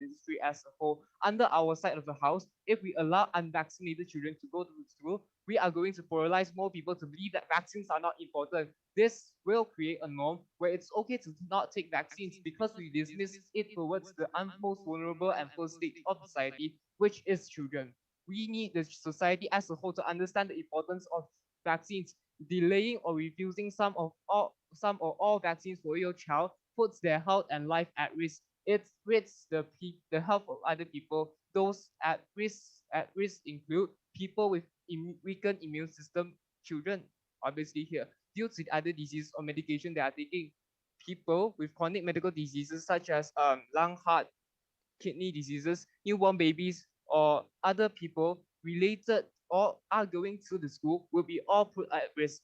industry as a whole. Under our side of the house, if we allow unvaccinated children to go to school, we are going to polarize more people to believe that vaccines are not important. This will create a norm where it's okay to not take vaccines because we dismiss it towards the most vulnerable and first stage of society, which is children. We need the society as a whole to understand the importance of vaccines. Delaying or refusing some or all vaccines for your child puts their health and life at risk. It risks the health of other people. Those at risk include people with weakened immune system, children, obviously here, due to other diseases or medication they are taking. People with chronic medical diseases such as lung, heart, kidney diseases, newborn babies, or other people related or are going to the school will be all put at risk.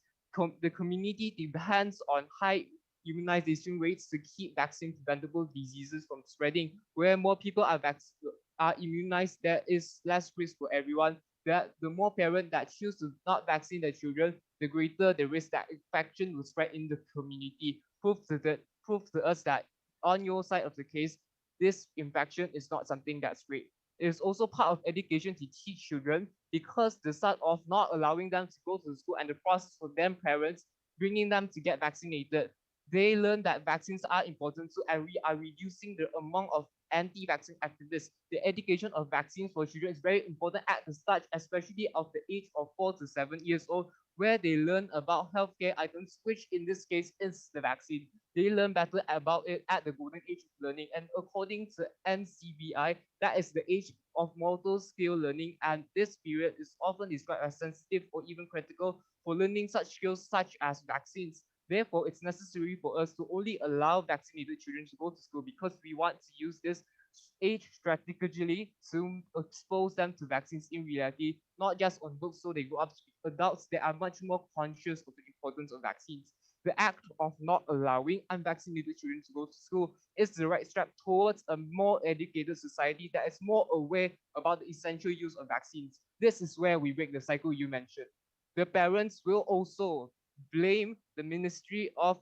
The community depends on high immunization rates to keep vaccine preventable diseases from spreading. Where more people are immunized, there is less risk for everyone. That the more parents that choose to not vaccine their children, the greater the risk that infection will spread in the community. Prove to us that on your side of the case, this infection is not something that's great. It is also part of education to teach children because the start of not allowing them to go to the school and the process for them parents bringing them to get vaccinated, they learn that vaccines are important too, and we are reducing the amount of anti-vaccine activists. The education of vaccines for children is very important at the start, especially of the age of 4 to 7 years old, where they learn about healthcare items, which in this case is the vaccine. They learn better about it at the golden age of learning. And according to NCBI, that is the age of motor skill learning. And this period is often described as sensitive or even critical for learning such skills such as vaccines. Therefore, it's necessary for us to only allow vaccinated children to go to school because we want to use this age strategically to expose them to vaccines in reality, not just on books so they grow up to be adults that are much more conscious of the importance of vaccines. The act of not allowing unvaccinated children to go to school is the right step towards a more educated society that is more aware about the essential use of vaccines. This is where we break the cycle you mentioned. The parents will also blame the Ministry of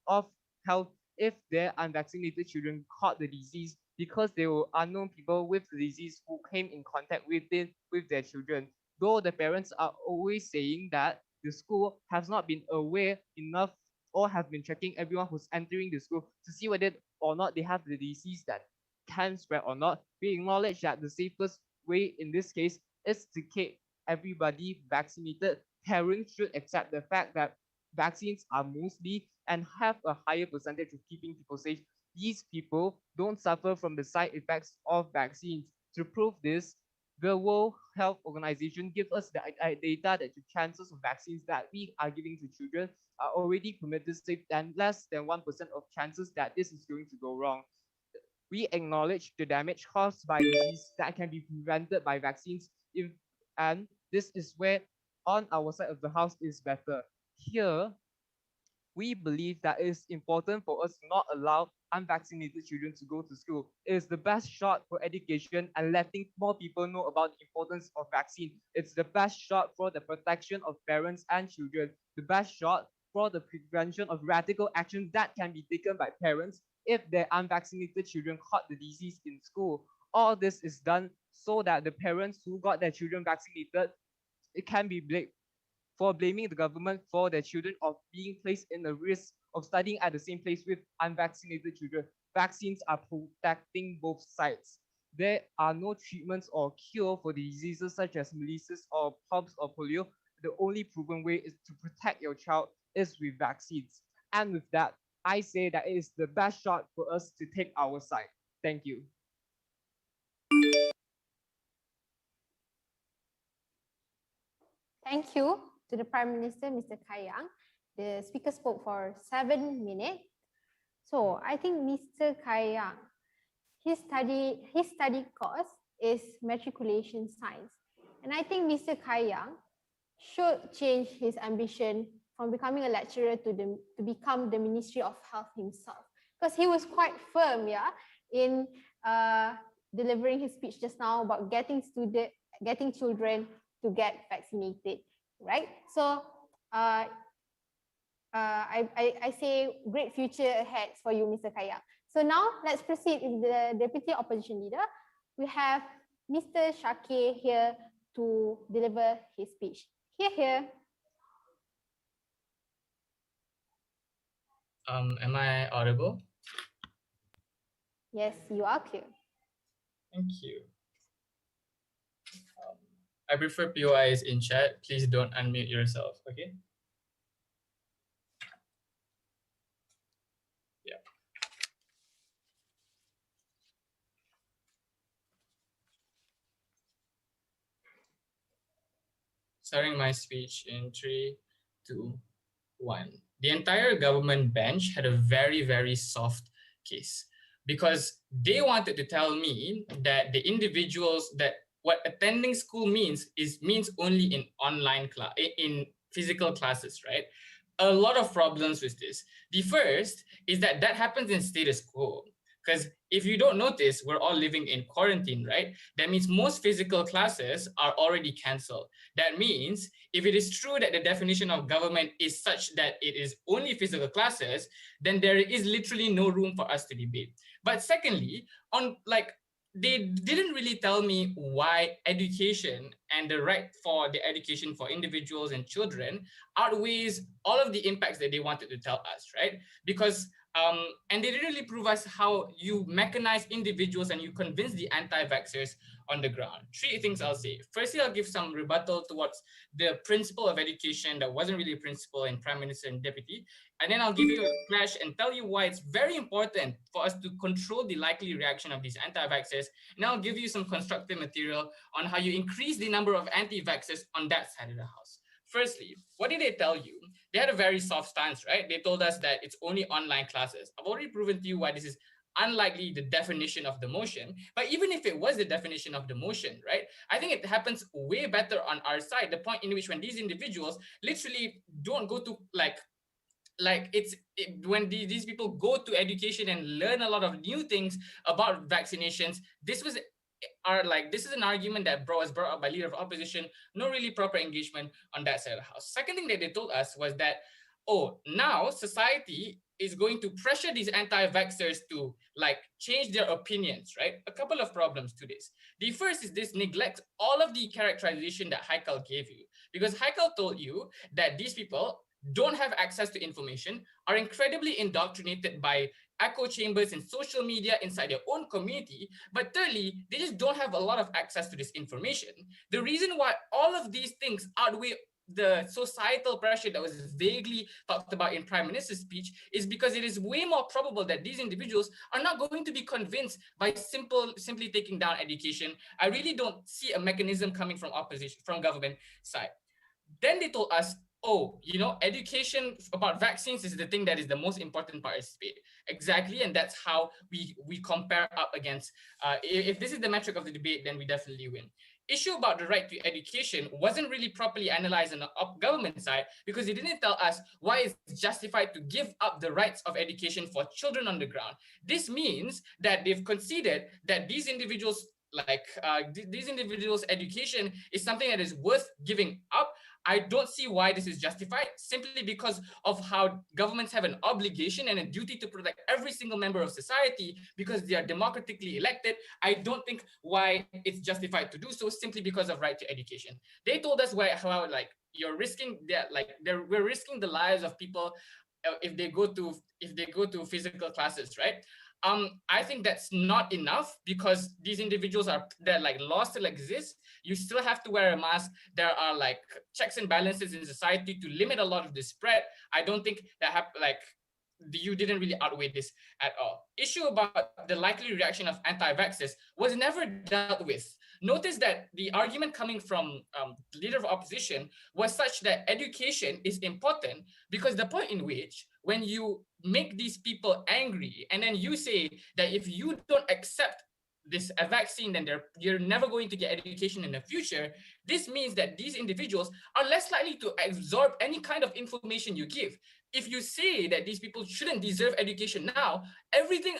of Health if their unvaccinated children caught the disease because they were unknown people with the disease who came in contact with their children. Though the parents are always saying that the school has not been aware enough or have been checking everyone who's entering the school to see whether or not they have the disease that can spread or not. We acknowledge that the safest way in this case is to keep everybody vaccinated. Parents should accept the fact that vaccines are mostly and have a higher percentage of keeping people safe. These people don't suffer from the side effects of vaccines. To prove this, the World Health Organization gives us the data that the chances of vaccines that we are giving to children are already permitted safe and less than 1% of chances that this is going to go wrong. We acknowledge the damage caused by disease that can be prevented by vaccines, and this is where on our side of the house is better. Here, we believe that it is important for us to not allow unvaccinated children to go to school. It is the best shot for education and letting more people know about the importance of vaccine. It's the best shot for the protection of parents and children, the best shot for the prevention of radical action that can be taken by parents if their unvaccinated children caught the disease in school. All this is done so that the parents who got their children vaccinated, it can be blamed for blaming the government for their children of being placed in the risk of studying at the same place with unvaccinated children. Vaccines are protecting both sides. There are no treatments or cure for diseases such as measles or POPs or polio. The only proven way is to protect your child is with vaccines. And with that, I say that it is the best shot for us to take our side. Thank you. Thank you to the Prime Minister, Mr. Kayang. The speaker spoke for 7 minutes. So I think Mr. Kayang, his study course is matriculation science. And I think Mr. Kayang should change his ambition from becoming a lecturer to become the Ministry of Health himself. Because he was quite firm, yeah, in delivering his speech just now about getting children to get vaccinated, right? So I say great future ahead for you, Mr. Kayang. So now let's proceed with the Deputy Opposition Leader. We have Mr. Shakir here to deliver his speech. Here. Am I audible? Yes, you are clear. Thank you. I prefer POIs in chat. Please don't unmute yourself, okay? Yeah. Starting my speech in 3, 2, 1. The entire government bench had a very, very soft case because they wanted to tell me that the individuals that what attending school means only in online class, in physical classes, right? A lot of problems with this. The first is that happens in status quo. Because if you don't notice, we're all living in quarantine, right? That means most physical classes are already cancelled. That means if it is true that the definition of government is such that it is only physical classes, then there is literally no room for us to debate. But secondly, they didn't really tell me why education and the right for the education for individuals and children outweighs all of the impacts that they wanted to tell us, right? Because and they didn't really prove us how you mechanize individuals and you convince the anti-vaxxers on the ground. 3 things I'll say. Firstly, I'll give some rebuttal towards the principle of education that wasn't really a principle in Prime Minister and Deputy. And then I'll give you a flash and tell you why it's very important for us to control the likely reaction of these anti-vaxxers. And I'll give you some constructive material on how you increase the number of anti-vaxxers on that side of the house. Firstly, what did they tell you? They had a very soft stance, right? They told us that it's only online classes. I've already proven to you why this is unlikely the definition of the motion. But even if it was the definition of the motion, right? I think it happens way better on our side. The point in which when these individuals literally don't go to when these people go to education and learn a lot of new things about vaccinations, this is an argument that was brought up by leader of opposition. No really proper engagement on that side of the house. Second thing that they told us was that, now society is going to pressure these anti-vaxxers to change their opinions, right? A couple of problems to this. The first is this neglects all of the characterization that Haikal gave you, because Haikal told you that these people don't have access to information, are incredibly indoctrinated by echo chambers and social media inside their own community. But thirdly, they just don't have a lot of access to this information. The reason why all of these things outweigh the societal pressure that was vaguely talked about in Prime Minister's speech is because it is way more probable that these individuals are not going to be convinced by simply taking down education. I really don't see a mechanism coming from opposition, from government side. Then they told us, education about vaccines is the thing that is the most important part of this debate. Exactly, and that's how we compare up against. If this is the metric of the debate, then we definitely win. Issue about the right to education wasn't really properly analyzed on the government side because they didn't tell us why it's justified to give up the rights of education for children on the ground. This means that they've conceded that these individuals education is something that is worth giving up. I don't see why this is justified, simply because of how governments have an obligation and a duty to protect every single member of society because they are democratically elected. I don't think why it's justified to do so simply because of right to education. They told us how you're risking we're risking the lives of people if they go to physical classes, right? I think that's not enough because these individuals laws still exist. You still have to wear a mask. There are checks and balances in society to limit a lot of the spread. I don't think that you didn't really outweigh this at all. Issue about the likely reaction of anti-vaxxers was never dealt with. Notice that the argument coming from the leader of opposition was such that education is important because the point in which when you make these people angry and then you say that if you don't accept a vaccine, then you're never going to get education in the future. This means that these individuals are less likely to absorb any kind of information you give. If you say that these people shouldn't deserve education now, everything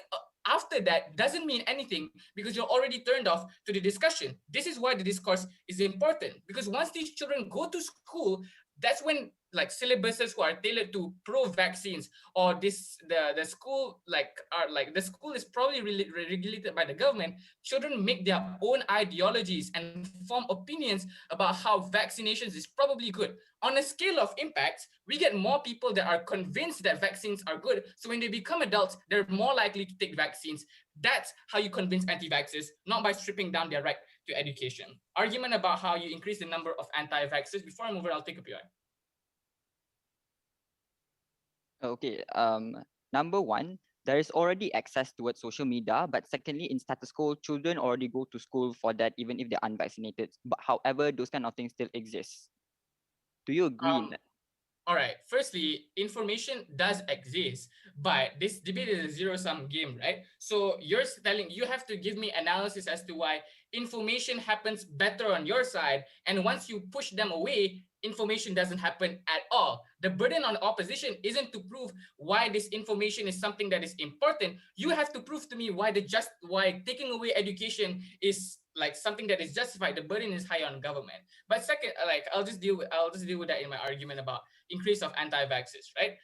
after that doesn't mean anything because you're already turned off to the discussion. This is why the discourse is important, because once these children go to school, that's when like syllabuses who are tailored to pro-vaccines, or the school the school is probably regulated by the government, children make their own ideologies and form opinions about how vaccinations is probably good. On a scale of impact, we get more people that are convinced that vaccines are good, so when they become adults, they're more likely to take vaccines. That's how you convince anti-vaxxers, not by stripping down their right to education. Argument about how you increase the number of anti-vaxxers. Before I move on, I'll take up your. Okay. Number one, there is already access towards social media, but secondly, in status quo, children already go to school for that, even if they're unvaccinated. But however, those kind of things still exist. Do you agree in Um, that? All right. Firstly, information does exist, but this debate is a zero-sum game, right? So you have to give me analysis as to why information happens better on your side, and once you push them away, information doesn't happen at all. The burden on opposition isn't to prove why this information is something that is important. You have to prove to me why taking away education is like something that is justified. The burden is high on government. But second, I'll just deal with that in my argument about increase of anti-vaxxers, right?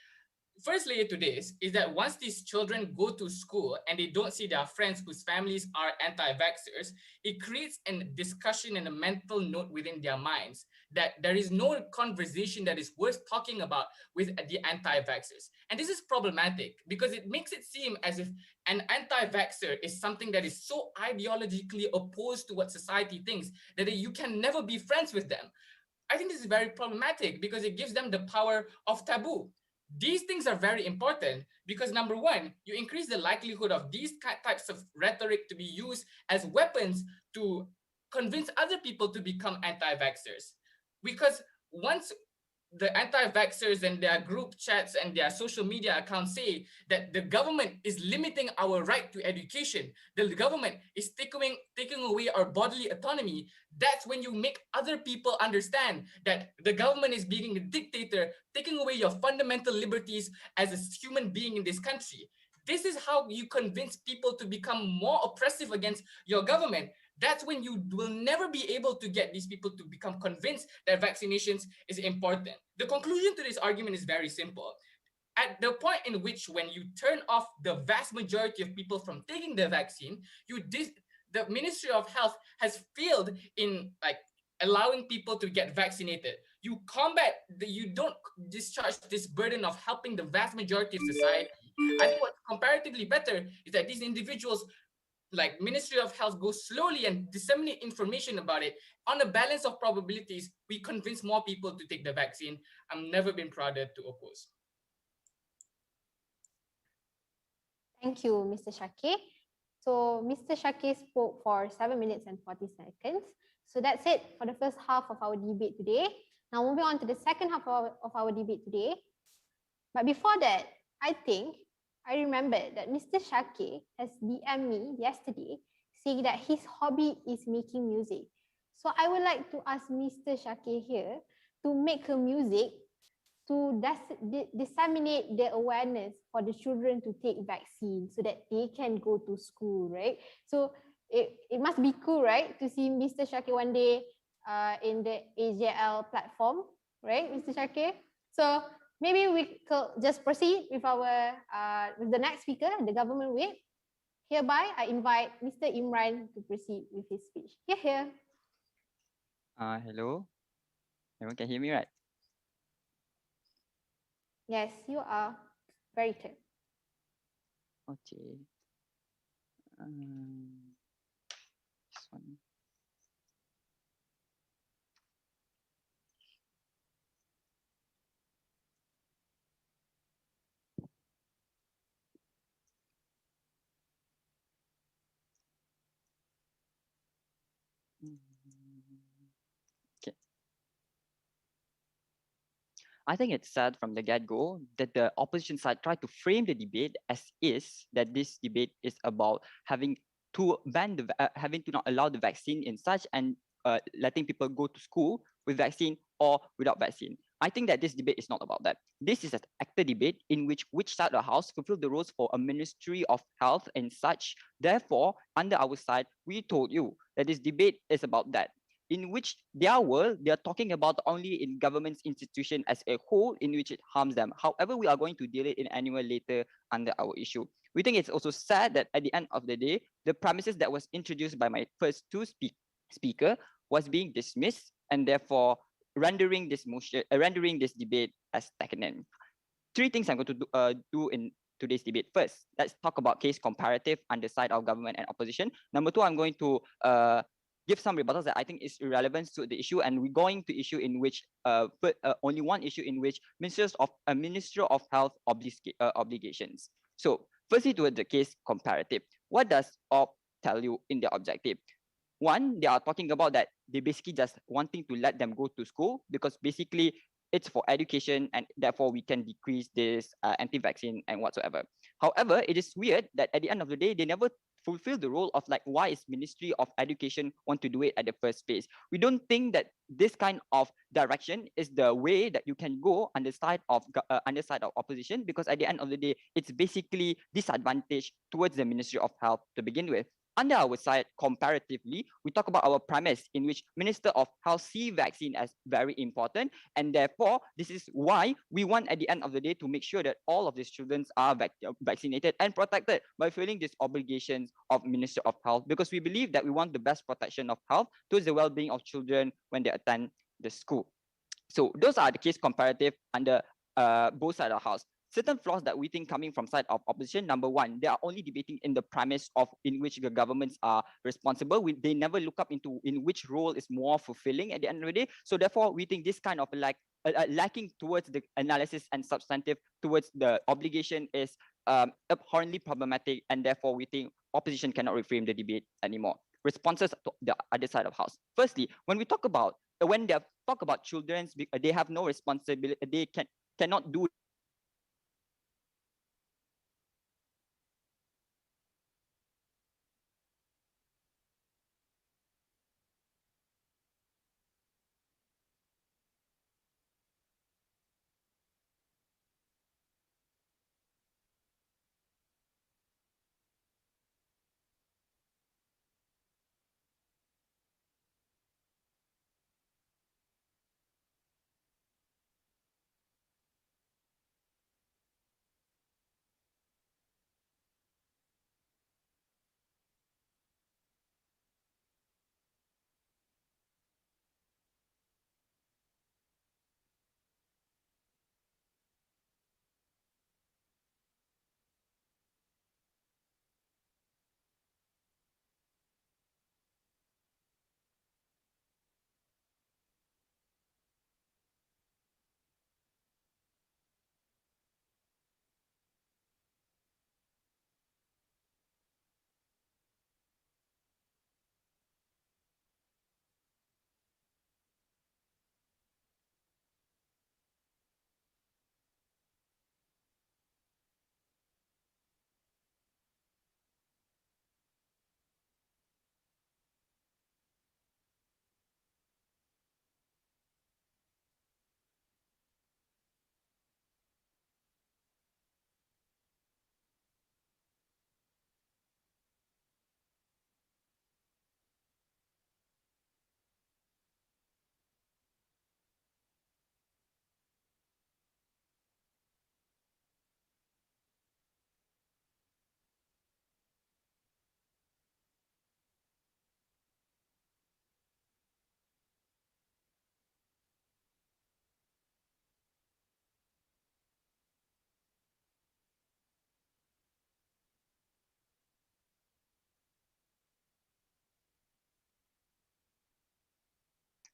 First layer to this is that once these children go to school and they don't see their friends whose families are anti-vaxxers, it creates a discussion and a mental note within their minds that there is no conversation that is worth talking about with the anti-vaxxers. And this is problematic because it makes it seem as if an anti-vaxxer is something that is so ideologically opposed to what society thinks that you can never be friends with them. I think this is very problematic because it gives them the power of taboo. These things are very important because number one, you increase the likelihood of these types of rhetoric to be used as weapons to convince other people to become anti-vaxxers. Because once the anti-vaxxers and their group chats and their social media accounts say that the government is limiting our right to education, the government is taking away our bodily autonomy, that's when you make other people understand that the government is being a dictator, taking away your fundamental liberties as a human being in this country. This is how you convince people to become more oppressive against your government. That's when you will never be able to get these people to become convinced that vaccinations is important. The conclusion to this argument is very simple. At the point in which when you turn off the vast majority of people from taking the vaccine, the Ministry of Health has failed in like allowing people to get vaccinated. You don't discharge this burden of helping the vast majority of society. I think what's comparatively better is that these individuals like Ministry of Health go slowly and disseminate information about it. On a balance of probabilities, we convince more people to take the vaccine. I've never been prouder to oppose. Thank you, Mr. Shakir. So Mr. Shakir spoke for 7 minutes and 40 seconds. So that's it for the first half of our debate today. Now moving on to the second half of our debate today. But before that, I remembered that Mr. Shakir has DM'd me yesterday saying that his hobby is making music. So I would like to ask Mr. Shakir here to make a music to disseminate the awareness for the children to take vaccine so that they can go to school, right? So it must be cool, right, to see Mr. Shakir one day in the AJL platform, right, Mr. Shakir? So maybe we could just proceed with with the next speaker, the government whip. Hereby, I invite Mr. Imran to proceed with his speech. Here. Hello. Everyone can hear me, right? Yes, you are very clear. Okay. This one. Okay. I think it's sad from the get-go that the opposition side tried to frame the debate as is that this debate is about having to having to not allow the vaccine in such and letting people go to school with vaccine or without vaccine. I think that this debate is not about that. This is an active debate in which side of the house fulfill the roles for a Ministry of Health and such. Therefore, under our side, we told you that this debate is about that. in which their world, they are talking about only in government's institution as a whole, in which it harms them. However, we are going to deal it in annual later under our issue. We think it's also sad that at the end of the day, the premises that was introduced by my first two speaker was being dismissed, and therefore rendering this motion, rendering this debate as stagnant. Three things I'm going to do in today's debate. First, let's talk about case comparative on the side of government and opposition. Number two, I'm going to give some rebuttals that I think is irrelevant to the issue, and we're going to issue in which only one issue in which Minister of Health obligations. So, firstly, towards the case comparative, what does OP tell you in their objective? One, they are talking about that they basically just wanting to let them go to school because basically it's for education and therefore we can decrease this anti-vaccine and whatsoever. However, it is weird that at the end of the day, they never fulfill the role of like why is Ministry of Education want to do it at the first place. We don't think that this kind of direction is the way that you can go on the side of opposition, because at the end of the day, it's basically disadvantage towards the Ministry of Health to begin with. Under our side, comparatively, we talk about our premise in which Minister of Health see vaccine as very important, and therefore, this is why we want at the end of the day to make sure that all of these children are vaccinated and protected by fulfilling these obligations of Minister of Health, because we believe that we want the best protection of health towards the well-being of children when they attend the school. So those are the case comparative under both sides of the house. Certain flaws that we think coming from side of opposition. Number one, they are only debating in the premise of in which the governments are responsible. They never look up into in which role is more fulfilling at the end of the day. So therefore, we think this kind of like lacking towards the analysis and substantive towards the obligation is abhorrently problematic, and therefore we think opposition cannot reframe the debate anymore. Responses to the other side of house. Firstly, when we talk about when they talk about children, they have no responsibility. They cannot do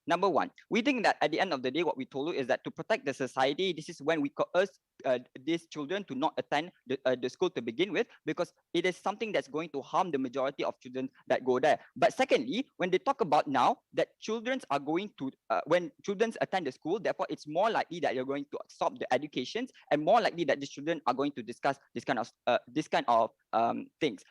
Number one, we think that at the end of the day, what we told you is that to protect the society, this is when we coerce these children to not attend the school to begin with, because it is something that's going to harm the majority of children that go there. But secondly, when they talk about now that children are going to, when children attend the school, therefore it's more likely that you're going to absorb the educations, and more likely that the children are going to discuss this kind of things.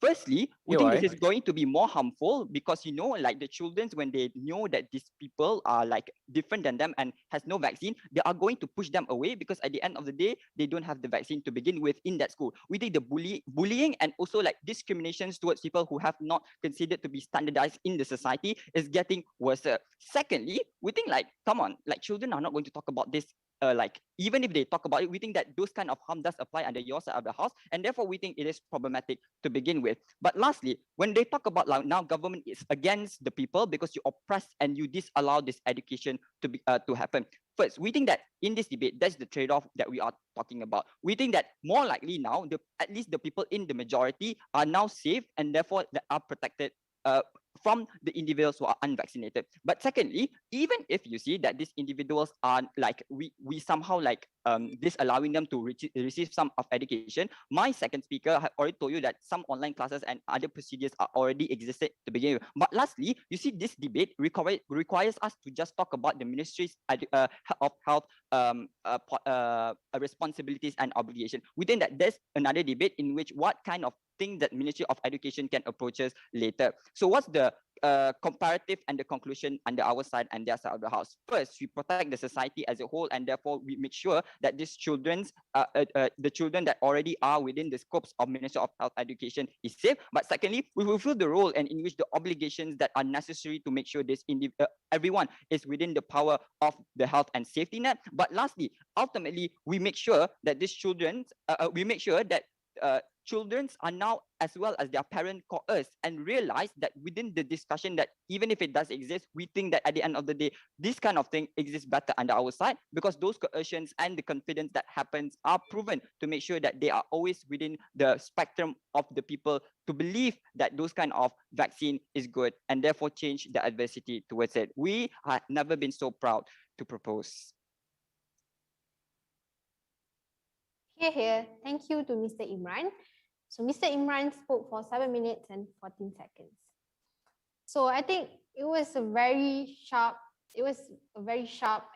Firstly, we think PY. this is going to be more harmful because, like the children, when they know that these people are like different than them and has no vaccine, they are going to push them away because at the end of the day, they don't have the vaccine to begin with in that school. We think the bullying and also like discriminations towards people who have not considered to be standardized in the society is getting worse. Secondly, we think like, come on, like children are not going to talk about this. Like even if they talk about it, we think that those kind of harm does apply under your side of the house, and therefore we think it is problematic to begin with. But lastly, when they talk about like now government is against the people because you oppress and you disallow this education to happen. First, we think that in this debate, that's the trade-off that we are talking about. We think that more likely now, at least the people in the majority are now safe and therefore they are protected from the individuals who are unvaccinated. But secondly, even if you see that these individuals are like, we somehow like disallowing them to receive some of education, my second speaker had already told you that some online classes and other procedures are already existed to begin with. But lastly, you see this debate requires us to just talk about the Ministry's of Health responsibilities and obligation. We think that there's another debate in which what kind of thing that Ministry of Education can approach us later. So what's the comparative and the conclusion under our side and their side of the house? First, we protect the society as a whole, and therefore we make sure that these the children that already are within the scopes of Ministry of Health Education is safe. But secondly, we fulfill the role and in which the obligations that are necessary to make sure everyone is within the power of the health and safety net. But lastly, ultimately, we make sure that these children, children are now, as well as their parent, coerced and realize that within the discussion that even if it does exist, we think that at the end of the day, this kind of thing exists better under our side because those coercions and the confidence that happens are proven to make sure that they are always within the spectrum of the people to believe that those kind of vaccine is good and therefore change the adversity towards it. We have never been so proud to propose. Here. Thank you to Mr. Imran. So Mr. Imran spoke for 7 minutes and 14 seconds. So I think it was a very sharp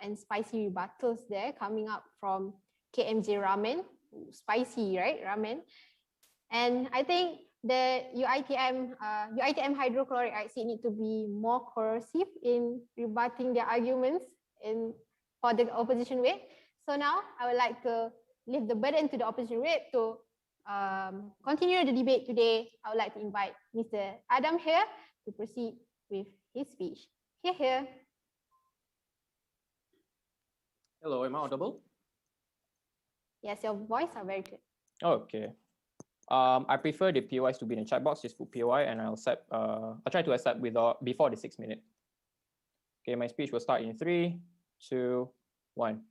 and spicy rebuttals there coming up from KMJ Ramen. Spicy, right? Ramen. And I think the UiTM hydrochloric acid need to be more coercive in rebutting their arguments for the opposition way. So now I would like to leave the burden to the opposition way to continue the debate today. I would like to invite Mr. Adam here to proceed with his speech. Here. Hello, am I audible? Yes, your voice are very good. Okay. I prefer the POIs to be in the chat box. Just put POI and I'll try to accept before the 6 minute. Okay, my speech will start in 3, 2, 1.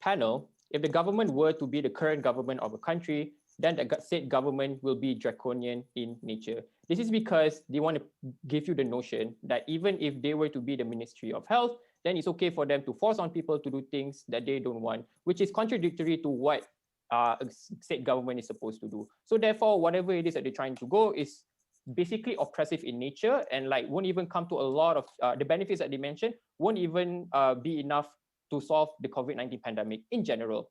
Panel, if the government were to be the current government of a country, then the state government will be draconian in nature. This is because they want to give you the notion that even if they were to be the Ministry of Health, then it's okay for them to force on people to do things that they don't want, which is contradictory to what a state government is supposed to do. So therefore, whatever it is that they're trying to go is basically oppressive in nature and like won't even come to a lot of the benefits that they mentioned won't even be enough to solve the COVID-19 pandemic in general.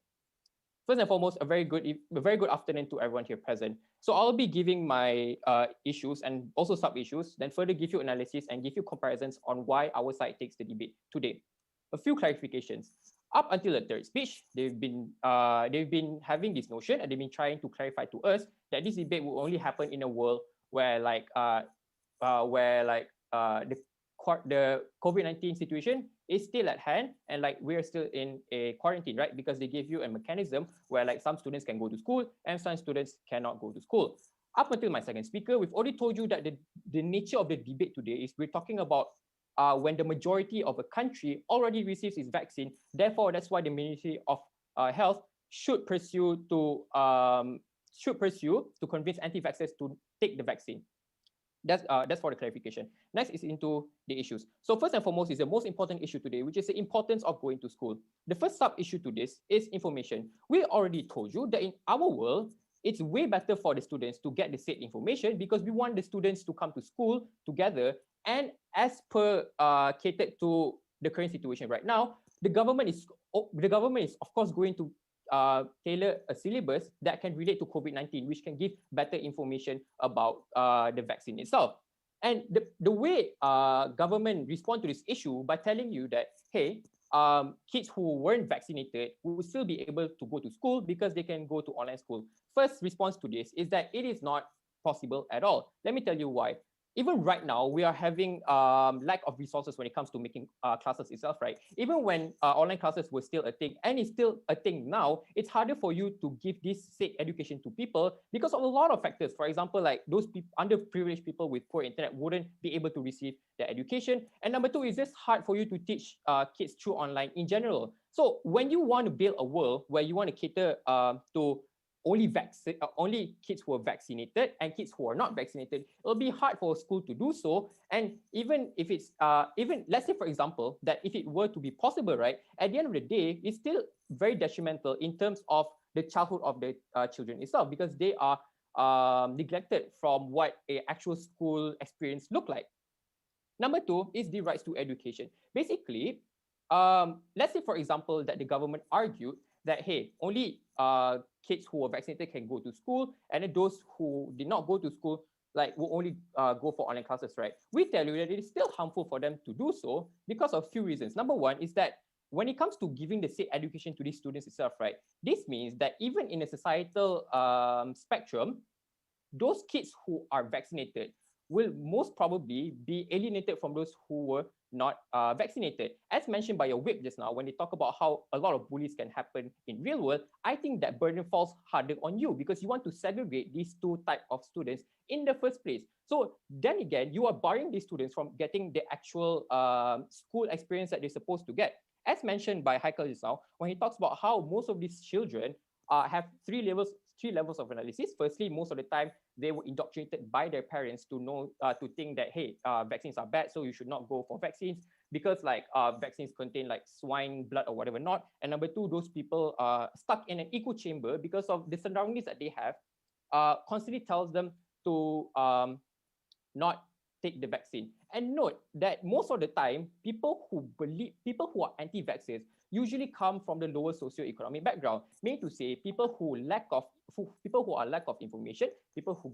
First and foremost, a very good afternoon to everyone here present. So I'll be giving my issues and also sub-issues, then further give you analysis and give you comparisons on why our side takes the debate today. A few clarifications. Up until the third speech, they've been having this notion and they've been trying to clarify to us that this debate will only happen in a world where the COVID-19 situation is still at hand and like we're still in a quarantine, right? Because they give you a mechanism where like some students can go to school and some students cannot go to school. Up until my second speaker, we've already told you that the nature of the debate today is we're talking about when the majority of a country already receives its vaccine. Therefore, that's why the Ministry of Health should pursue to convince anti-vaxxers to take the vaccine. That's for the clarification. Next is into the issues. So first and foremost is the most important issue today, which is the importance of going to school. The first sub-issue to this is information. We already told you that in our world, it's way better for the students to get the said information because we want the students to come to school together. And as per catered to the current situation right now, the government is of course going to tailor a syllabus that can relate to COVID-19, which can give better information about the vaccine itself. And the way government respond to this issue by telling you that, hey, kids who weren't vaccinated will still be able to go to school because they can go to online school. First response to this is that it is not possible at all. Let me tell you why. Even right now, we are having lack of resources when it comes to making classes itself, right? Even when online classes were still a thing, and it's still a thing now, it's harder for you to give this said education to people because of a lot of factors. For example, like those underprivileged people with poor internet wouldn't be able to receive their education. And number two, it's just hard for you to teach kids through online in general. So when you want to build a world where you want to cater to only kids who are vaccinated and kids who are not vaccinated, it'll be hard for a school to do so. And even if it's even let's say, for example, that if it were to be possible, right, at the end of the day, it's still very detrimental in terms of the childhood of the children itself, because they are neglected from what a actual school experience look like. Number two is the rights to education. Basically, let's say, for example, that the government argued that, hey, only kids who are vaccinated can go to school, and then those who did not go to school will only go for online classes, right? We tell you that it is still harmful for them to do so because of a few reasons. Number one is that when it comes to giving the state education to these students itself, right, this means that even in a societal spectrum, those kids who are vaccinated will most probably be alienated from those who were not vaccinated. As mentioned by your whip just now, when they talk about how a lot of bullies can happen in real world, I think that burden falls harder on you because you want to segregate these two types of students in the first place. So then again, you are barring these students from getting the actual school experience that they're supposed to get. As mentioned by Haikal just now, when he talks about how most of these children have three levels of analysis. Firstly, most of the time they were indoctrinated by their parents to know to think that, hey, vaccines are bad, so you should not go for vaccines because vaccines contain like swine blood or whatever not. And number two, those people are stuck in an echo chamber because of the surroundings that they have constantly tells them to not take the vaccine. And note that most of the time, people who are anti-vaxxers usually come from the lower socioeconomic background. Meaning to say, people who are lack of information, people who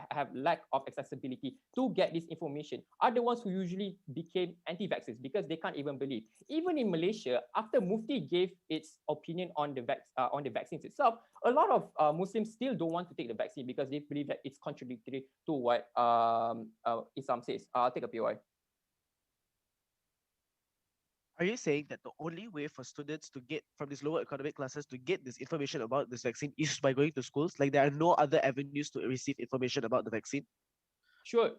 have lack of accessibility to get this information are the ones who usually became anti-vaxxers because they can't even believe. Even in Malaysia, after Mufti gave its opinion on the vaccines itself, a lot of Muslims still don't want to take the vaccine because they believe that it's contradictory to what Islam says. I'll take a POI. Are you saying that the only way for students to get from these lower economic classes to get this information about this vaccine is by going to schools? Like there are no other avenues to receive information about the vaccine? Sure.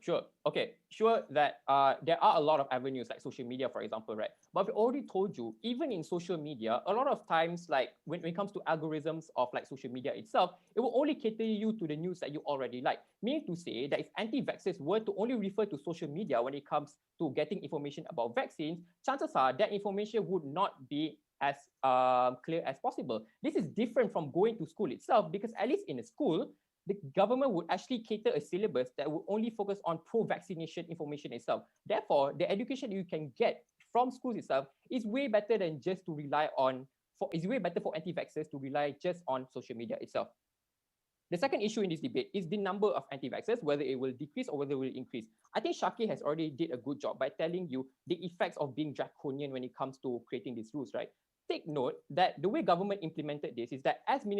Okay, sure that there are a lot of avenues like social media, for example, right? But I've already told you, even in social media, a lot of times, like when it comes to algorithms of like social media itself, it will only cater you to the news that you already like. Meaning to say that if anti-vaxxers were to only refer to social media when it comes to getting information about vaccines, chances are that information would not be as clear as possible. This is different from going to school itself because at least in a school, the government would actually cater a syllabus that would only focus on pro-vaccination information itself. Therefore, the education you can get from schools itself is way better than just to rely on, it's way better for anti-vaxxers to rely just on social media itself. The second issue in this debate is the number of anti-vaxxers, whether it will decrease or whether it will increase. I think Shaki has already did a good job by telling you the effects of being draconian when it comes to creating these rules, right? Take note that the way government implemented this is that as the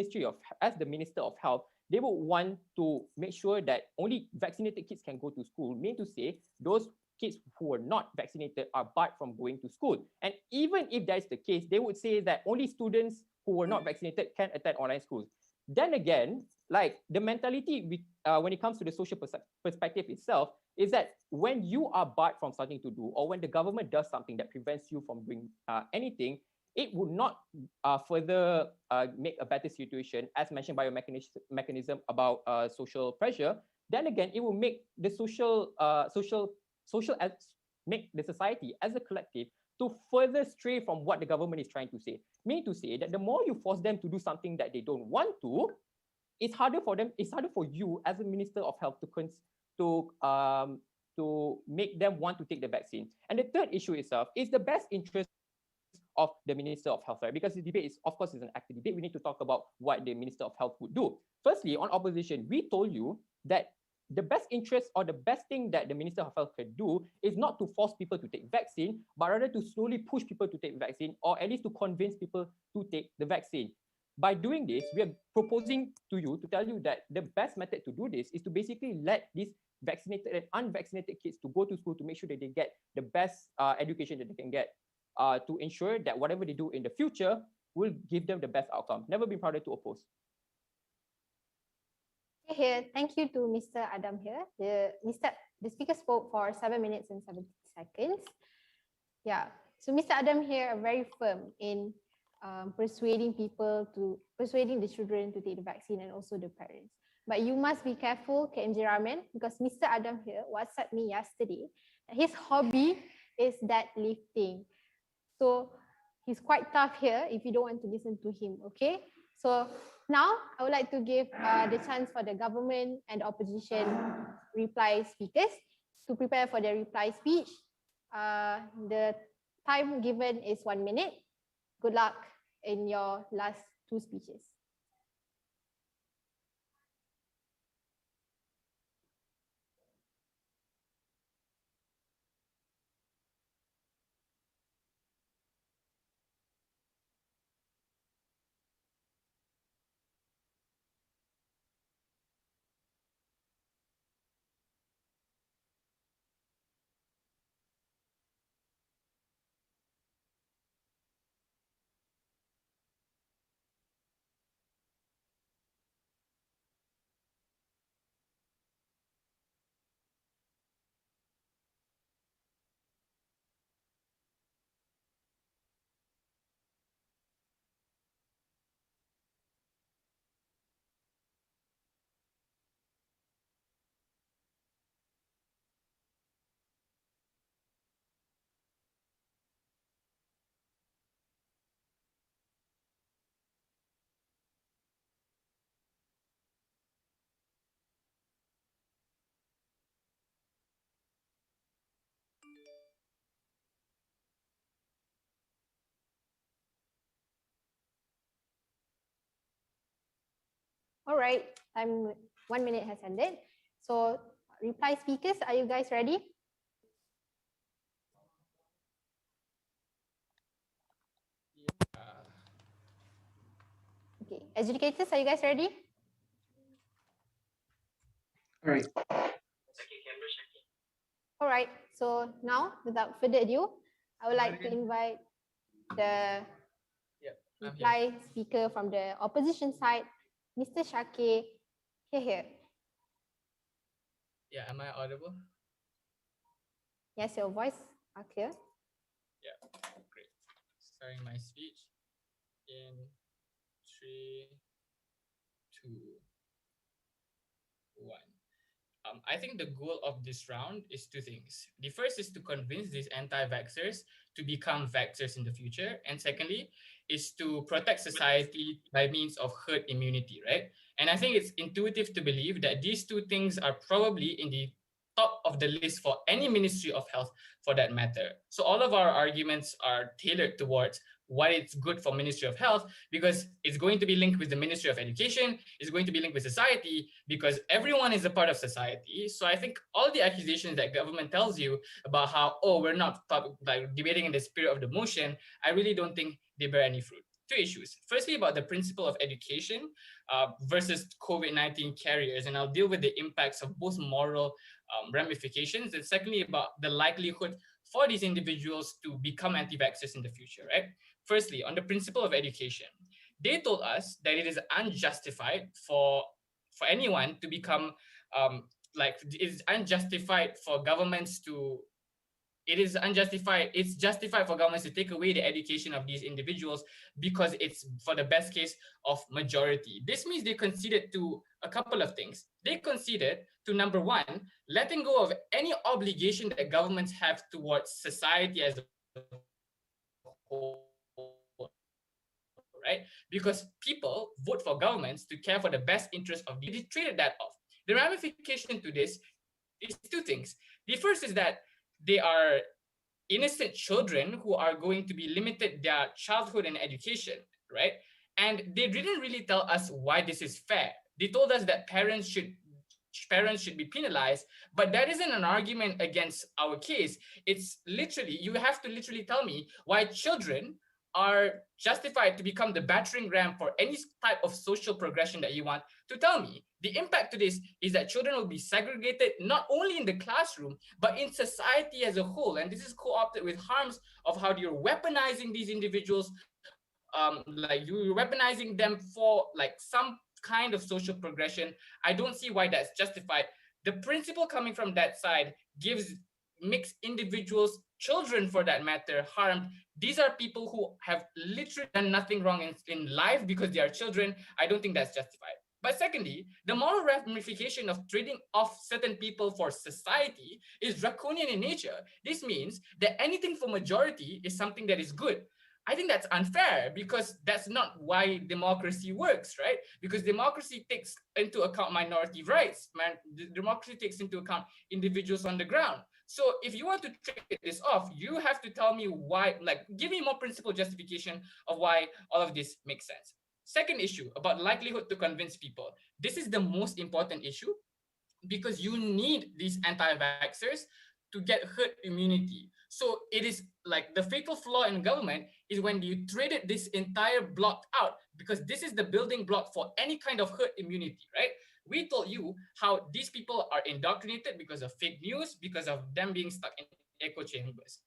Minister of Health, they would want to make sure that only vaccinated kids can go to school, meaning to say those kids who are not vaccinated are barred from going to school. And even if that is the case, they would say that only students who were not vaccinated can attend online schools. Then again, like the mentality when it comes to the social perspective itself is that when you are barred from something to do, or when the government does something that prevents you from doing anything, it would not further make a better situation, as mentioned by your mechanism about social pressure. Then again, it will make the make the society as a collective to further stray from what the government is trying to say. Meaning to say that the more you force them to do something that they don't want to, it's harder for you as a Minister of Health to make them want to take the vaccine. And the third issue itself is the best interest of the Minister of Health, right? Because the debate is, of course, is an active debate. We need to talk about what the Minister of Health would do. Firstly, on opposition, we told you that the best interest or the best thing that the Minister of Health can do is not to force people to take vaccine, but rather to slowly push people to take vaccine, or at least to convince people to take the vaccine. By doing this, we are proposing to you to tell you that the best method to do this is to basically let these vaccinated and unvaccinated kids to go to school to make sure that they get the best education that they can get, to ensure that whatever they do in the future will give them the best outcome. Never been prouder to oppose. Here, thank you to Mr. Adam here. The speaker spoke for 7 minutes and 70 seconds. Yeah, so Mr. Adam here are very firm in persuading the children to take the vaccine and also the parents. But you must be careful, KMJ Ramen, because Mr. Adam here WhatsApped me yesterday. His hobby is deadlifting. So he's quite tough here if you don't want to listen to him, okay? So now I would like to give the chance for the government and opposition reply speakers to prepare for their reply speech. The time given is 1 minute. Good luck in your last 2 speeches. All right, 1 minute has ended. So reply speakers, are you guys ready? Okay, educators, are you guys ready? All right. All right, so now without further ado, I would like to invite the reply speaker from the opposition side, Mr. Shakir. Here. Yeah, am I audible? Yes, your voice, Akhir. Yeah, great. Starting my speech in 3, 2, 1. I think the goal of this round is 2 things. The first is to convince these anti-vaxxers to become vaxxers in the future. And secondly, is to protect society by means of herd immunity, right? And I think it's intuitive to believe that these 2 things are probably in the top of the list for any Ministry of Health for that matter. So all of our arguments are tailored towards why it's good for Ministry of Health, because it's going to be linked with the Ministry of Education, it's going to be linked with society, because everyone is a part of society. So I think all the accusations that government tells you about how, oh, we're not debating in the spirit of the motion, I really don't think they bear any fruit. 2 issues. Firstly, about the principle of education versus COVID-19 carriers, and I'll deal with the impacts of both moral ramifications, and secondly, about the likelihood for these individuals to become anti-vaxxers in the future, right? Firstly, on the principle of education, they told us that it is unjustified for anyone to become it is unjustified for governments to it's justified for governments to take away the education of these individuals because it's for the best case of majority. This means they conceded to a couple of things. They conceded to, number 1, letting go of any obligation that governments have towards society as a whole, right? Because people vote for governments to care for the best interest of they traded that off. The ramification to this is 2 things. The first is that they are innocent children who are going to be limited their childhood and education, right? And they didn't really tell us why this is fair. They told us that parents should be penalized, but that isn't an argument against our case. It's literally, you have to literally tell me why children are justified to become the battering ram for any type of social progression that you want to tell me. The impact to this is that children will be segregated not only in the classroom, but in society as a whole. And this is co-opted with harms of how you're weaponizing these individuals, like you're weaponizing them for like some kind of social progression. I don't see why that's justified. The principle coming from that side makes individuals, children for that matter, harmed. These are people who have literally done nothing wrong in life because they are children. I don't think that's justified. But secondly, the moral ramification of trading off certain people for society is draconian in nature. This means that anything for majority is something that is good. I think that's unfair because that's not why democracy works, right? Because democracy takes into account minority rights. Democracy takes into account individuals on the ground. So if you want to trade this off, you have to tell me why, like, give me more principled justification of why all of this makes sense. Second issue about likelihood to convince people. This is the most important issue because you need these anti-vaxxers to get herd immunity. So it is like the fatal flaw in government is when you traded this entire block out, because this is the building block for any kind of herd immunity, right? We told you how these people are indoctrinated because of fake news, because of them being stuck in echo chambers.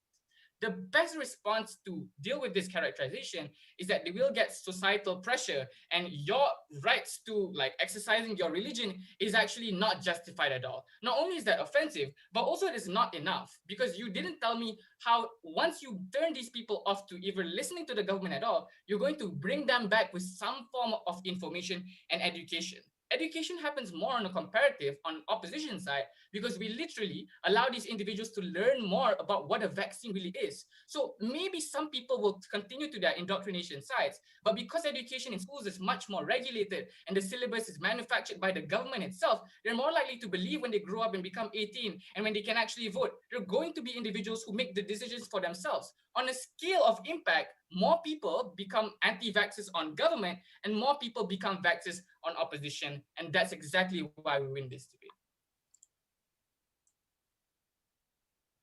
The best response to deal with this characterization is that they will get societal pressure, and your rights to like exercising your religion is actually not justified at all. Not only is that offensive, but also it is not enough, because you didn't tell me how once you turn these people off to even listening to the government at all, you're going to bring them back with some form of information and education. Education happens more on a comparative on opposition side because we literally allow these individuals to learn more about what a vaccine really is. So maybe some people will continue to their indoctrination sides, but because education in schools is much more regulated and the syllabus is manufactured by the government itself, they're more likely to believe when they grow up and become 18 and when they can actually vote. They're going to be individuals who make the decisions for themselves. On a scale of impact, more people become anti-vaxxers on government and more people become vaxxers on opposition. And that's exactly why we win this debate.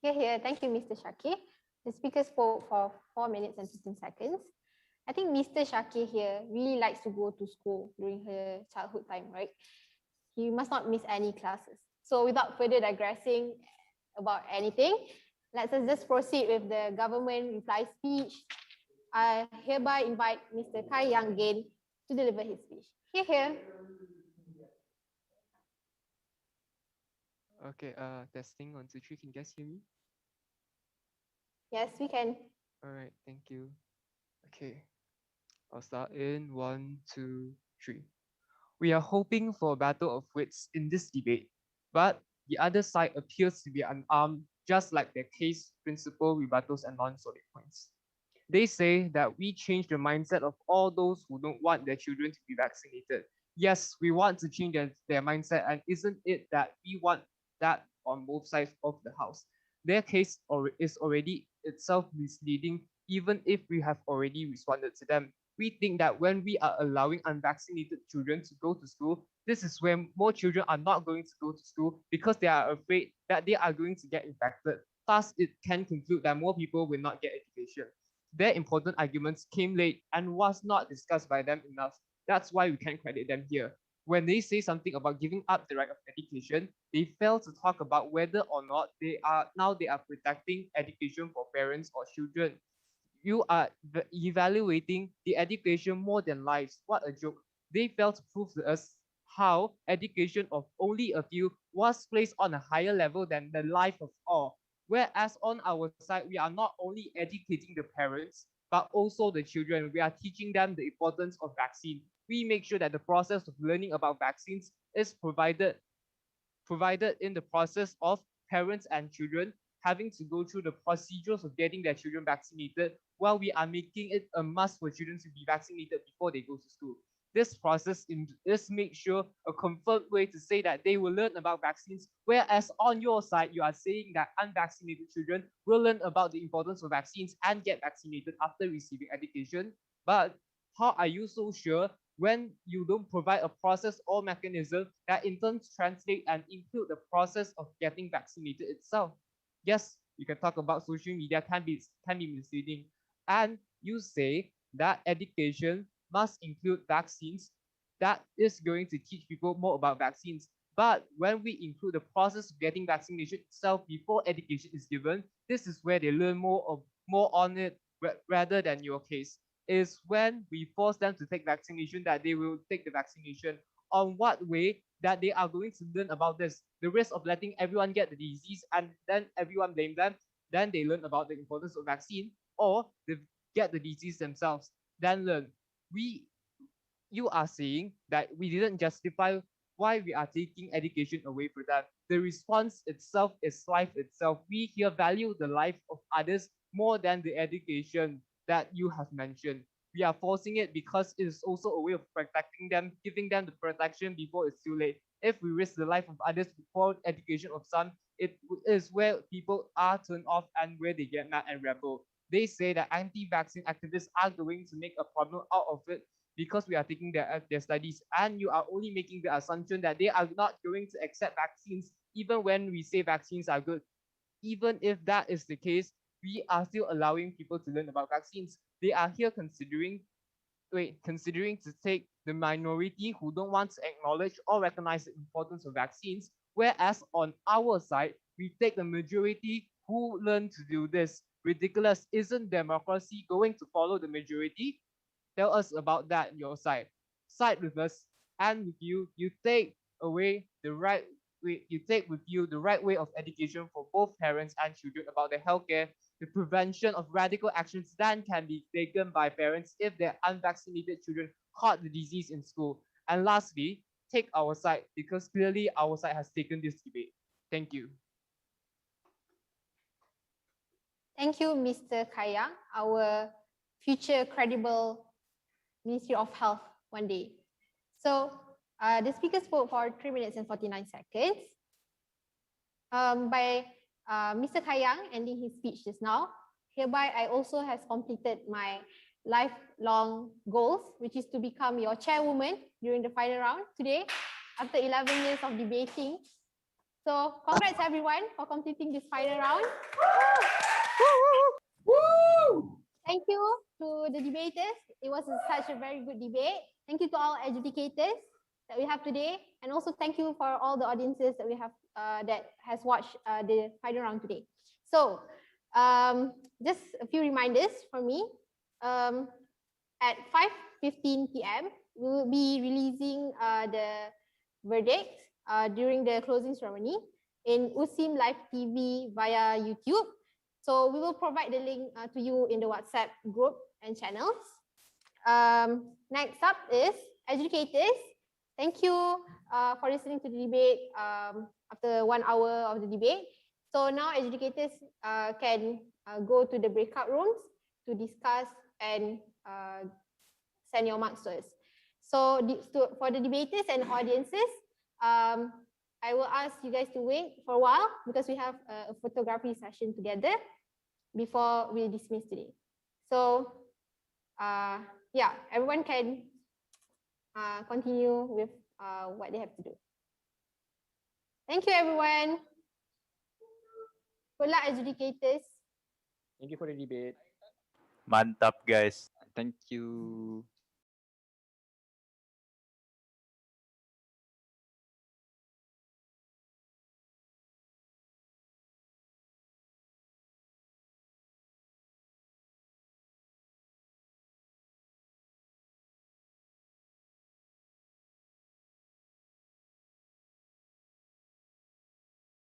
Here. Thank you, Mr. Shakir. The speaker spoke for 4 minutes and 15 seconds. I think Mr. Shakir here really likes to go to school during her childhood time, right? He must not miss any classes. So without further digressing about anything, let's just proceed with the government reply speech. I hereby invite Mr. Kai Yang again to deliver his speech. Here. Okay, testing 1, 2, 3. Can you guys hear me? Yes, we can. All right, thank you. Okay, I'll start in 1, 2, 3. We are hoping for a battle of wits in this debate, but the other side appears to be unarmed, just like their case, principle, rebuttals, and non-solid points. They say that we change the mindset of all those who don't want their children to be vaccinated. Yes, we want to change their mindset, and isn't it that we want that on both sides of the house? Their case is already itself misleading, even if we have already responded to them. We think that when we are allowing unvaccinated children to go to school, this is when more children are not going to go to school because they are afraid that they are going to get infected. Thus, it can conclude that more people will not get education. Their important arguments came late and was not discussed by them enough. That's why we can't credit them here. When they say something about giving up the right of education, they fail to talk about whether or not they are protecting education for parents or children. You are evaluating the education more than lives. What a joke. They failed to prove to us how education of only a few was placed on a higher level than the life of all. Whereas on our side, we are not only educating the parents, but also the children. We are teaching them the importance of vaccine. We make sure that the process of learning about vaccines is provided in the process of parents and children having to go through the procedures of getting their children vaccinated, while we are making it a must for children to be vaccinated before they go to school. this process is make sure a confirmed way to say that they will learn about vaccines, whereas on your side, you are saying that unvaccinated children will learn about the importance of vaccines and get vaccinated after receiving education. But how are you so sure when you don't provide a process or mechanism that in turn translate and include the process of getting vaccinated itself? Yes, you can talk about social media can be misleading, and you say that education must include vaccines. That is going to teach people more about vaccines. But when we include the process of getting vaccination itself before education is given, this is where they learn more on it rather than your case. Is when we force them to take vaccination that they will take the vaccination. On what way that they are going to learn about this? The risk of letting everyone get the disease and then everyone blame them. Then they learn about the importance of vaccine, or they get the disease themselves. Then learn. We You are saying that we didn't justify why we are taking education away from them. The response itself is life itself. We here value the life of others more than the education that you have mentioned. We are forcing it because it is also a way of protecting them, giving them the protection before it's too late. If we risk the life of others before education of some, it is where people are turned off and where they get mad and rebel. They say that anti-vaccine activists are going to make a problem out of it because we are taking their studies, and you are only making the assumption that they are not going to accept vaccines even when we say vaccines are good. Even if that is the case, we are still allowing people to learn about vaccines. They are here considering to take the minority who don't want to acknowledge or recognize the importance of vaccines, whereas on our side, we take the majority who learn to do this. Ridiculous. Isn't democracy going to follow the majority? Tell us about that, your side. Side with us, and with you, you take away the right way, you take with you the right way of education for both parents and children about the healthcare, the prevention of radical actions that can be taken by parents if their unvaccinated children caught the disease in school. And lastly, take our side because clearly our side has taken this debate. Thank you. Thank you, Mr. Kayang, our future credible Ministry of Health one day. So the speaker spoke for 3 minutes and 49 seconds. By Mr. Kayang ending his speech just now, hereby I also has completed my lifelong goals, which is to become your chairwoman during the final round today, after 11 years of debating. So congrats everyone for completing this final round. Thank you to the debaters. It was such a very good debate. Thank you to all adjudicators that we have today, and also thank you for all the audiences that we have that has watched the final round today. So just a few reminders for me. At 5:15 p.m. we will be releasing the verdict during the closing ceremony in USIM Live TV via YouTube. So we will provide the link to you in the WhatsApp group and channels. Next up is educators. Thank you for listening to the debate after 1 hour of the debate. So now educators can go to the breakout rooms to discuss and send your marks to us. So for the debaters and audiences, I will ask you guys to wait for a while because we have a photography session together before we dismiss today. So yeah, everyone can continue with what they have to do. Thank you, everyone. Good luck, adjudicators. Thank you for the debate. Mantap, guys. Thank you.